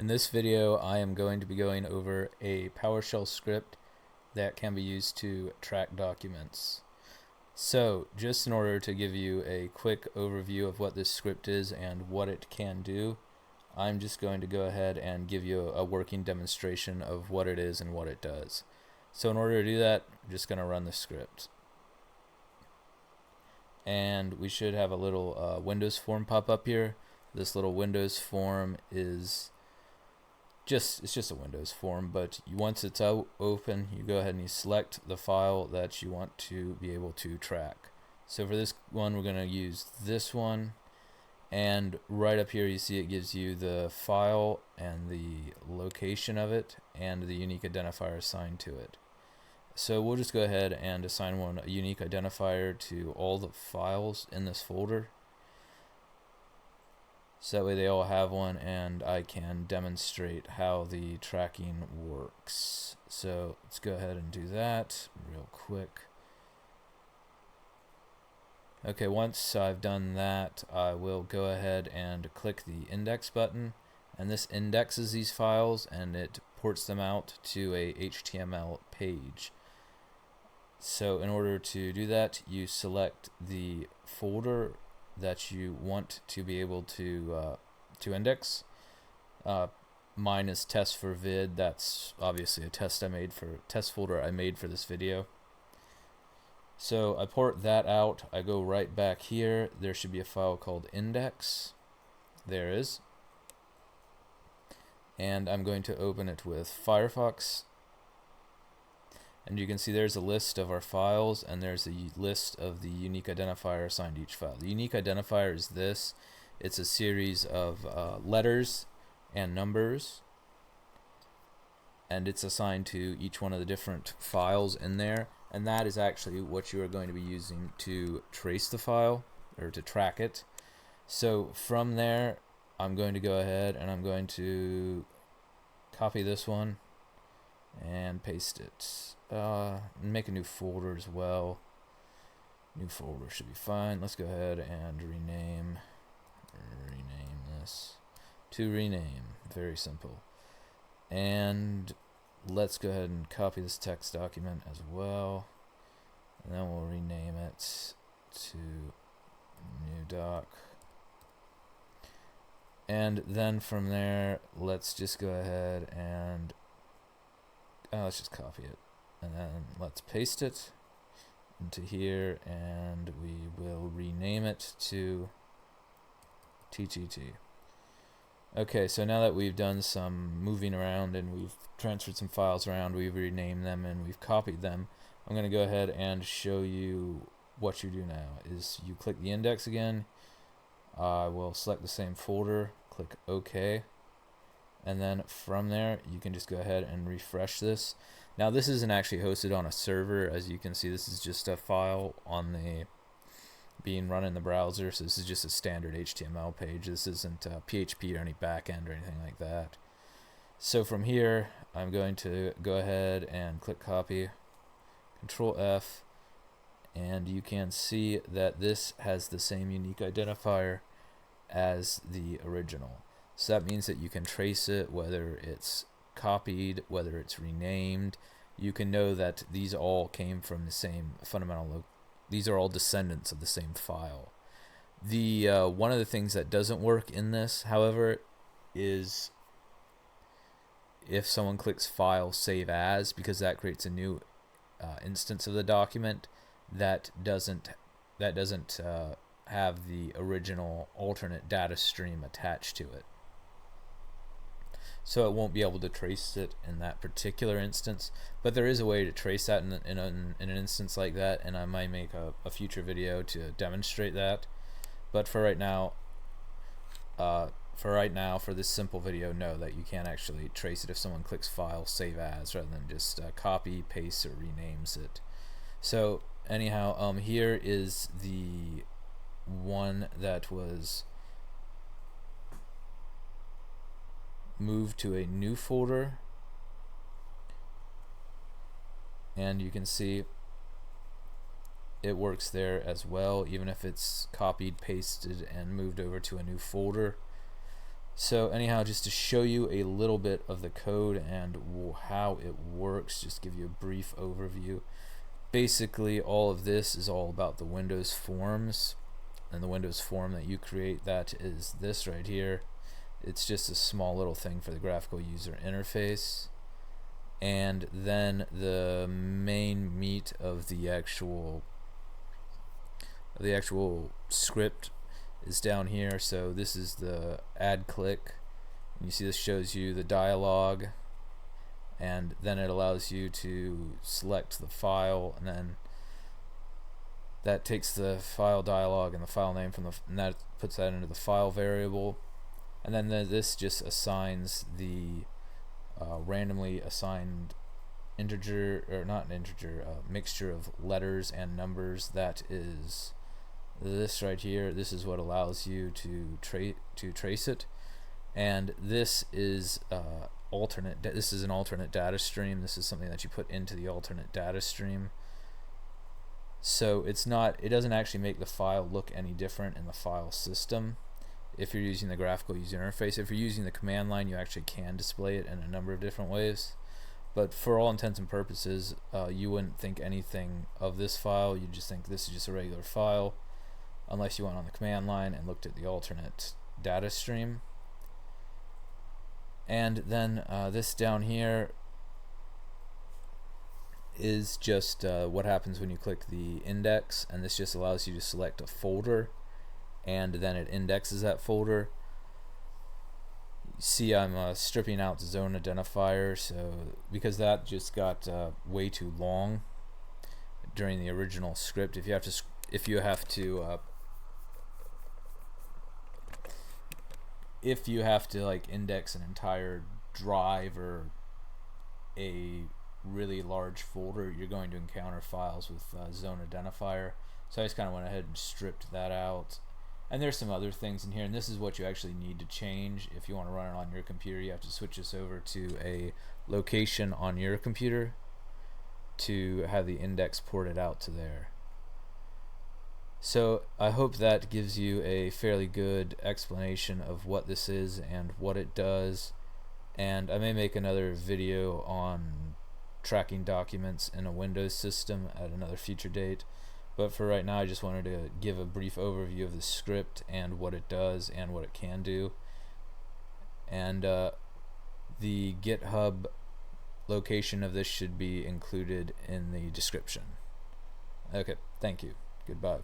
In this video, I am going to be going over a PowerShell script that can be used to track documents. So, just in order to give you a quick overview of what this script is and what it can do, I'm just going to go ahead and give you a working demonstration of what it is and what it does. So in order to do that, I'm just going to run the script. And we should have a little Windows form pop up here. This little Windows form is it's just a Windows form, but once it's open, you go ahead and you select the file that you want to be able to track. So for this one, we're going to use this one, and right up here you see it gives you the file and the location of it and the unique identifier assigned to it. So we'll just go ahead and assign a unique identifier to all the files in this folder. So that way they all have one, and I can demonstrate how the tracking works. So let's go ahead and do that real quick. Okay, once I've done that, I will go ahead and click the index button, and this indexes these files and it ports them out to a HTML page. So in order to do that, you select the folder that you want to be able to index. Mine is test for vid. That's obviously a test folder I made for this video. So I port that out. I go right back here. There should be a file called index. There is. And I'm going to open it with Firefox. And you can see there's a list of our files, and there's a list of the unique identifier assigned to each file. The unique identifier is this. It's a series of letters and numbers, and it's assigned to each one of the different files in there, and that is actually what you are going to be using to trace the file, or to track it. So from there, I'm going to go ahead and I'm going to copy this one and paste it. Make a new folder as well. New folder should be fine. Let's go ahead and rename this to rename. Very simple. And let's go ahead and copy this text document as well, and then we'll rename it to new doc. And then from there, let's just go ahead and let's just copy it, and then let's paste it into here, and we will rename it to TTT. Okay, so now that we've done some moving around and we've transferred some files around, we've renamed them and we've copied them, I'm going to go ahead and show you what you do now. Is you click the index again, I will select the same folder, click OK, and then from there you can just go ahead and refresh this. Now this isn't actually hosted on a server, as you can see. This is just a file on the being run in the browser, so this is just a standard HTML page. This isn't PHP or any backend or anything like that. So from here, I'm going to go ahead and click copy, Control F, and you can see that this has the same unique identifier as the original. So that means that you can trace it, whether it's copied, whether it's renamed. You can know that these all came from the same fundamental these are all descendants of the same file. The one of the things that doesn't work in this, however, is if someone clicks File Save As, because that creates a new instance of the document that doesn't have the original alternate data stream attached to it. So it won't be able to trace it in that particular instance, but there is a way to trace that in an instance like that, and I might make a future video to demonstrate that. But for right now, for this simple video, know that you can actually trace it if someone clicks File Save As rather than just copy, paste, or renames it. So anyhow, here is the one that was moved to a new folder, and you can see it works there as well, even if it's copied, pasted, and moved over to a new folder. So anyhow, just to show you a little bit of the code and how it works, just give you a brief overview. Basically, all of this is all about the Windows forms, and the Windows form that you create, that is this right here. It's just a small little thing for the graphical user interface. And then the main meat of the actual script is down here. So this is the add click, and you see this shows you the dialog, and then it allows you to select the file, and then that takes the file dialog and the file name from and that puts that into the file variable, and then this just assigns the randomly assigned integer, or not an integer, mixture of letters and numbers. That is this right here. This is what allows you to trace it, and this is this is an alternate data stream. This is something that you put into the alternate data stream. So it doesn't actually make the file look any different in the file system if you're using the graphical user interface. If you're using the command line, you actually can display it in a number of different ways, but for all intents and purposes, you wouldn't think anything of this file. You just think this is just a regular file, unless you went on the command line and looked at the alternate data stream. And then this down here is just what happens when you click the index, and this just allows you to select a folder, and then it indexes that folder. You see I'm stripping out the zone identifier, so because that just got way too long during the original script. If you have to like index an entire drive or a really large folder, you're going to encounter files with zone identifier. So I just kind of went ahead and stripped that out. And there's some other things in here, and this is what you actually need to change if you want to run it on your computer. You have to switch this over to a location on your computer to have the index ported out to there. So I hope that gives you a fairly good explanation of what this is and what it does, and I may make another video on tracking documents in a Windows system at another future date. But for right now, I just wanted to give a brief overview of the script and what it does and what it can do. And the GitHub location of this should be included in the description. Okay, thank you. Goodbye.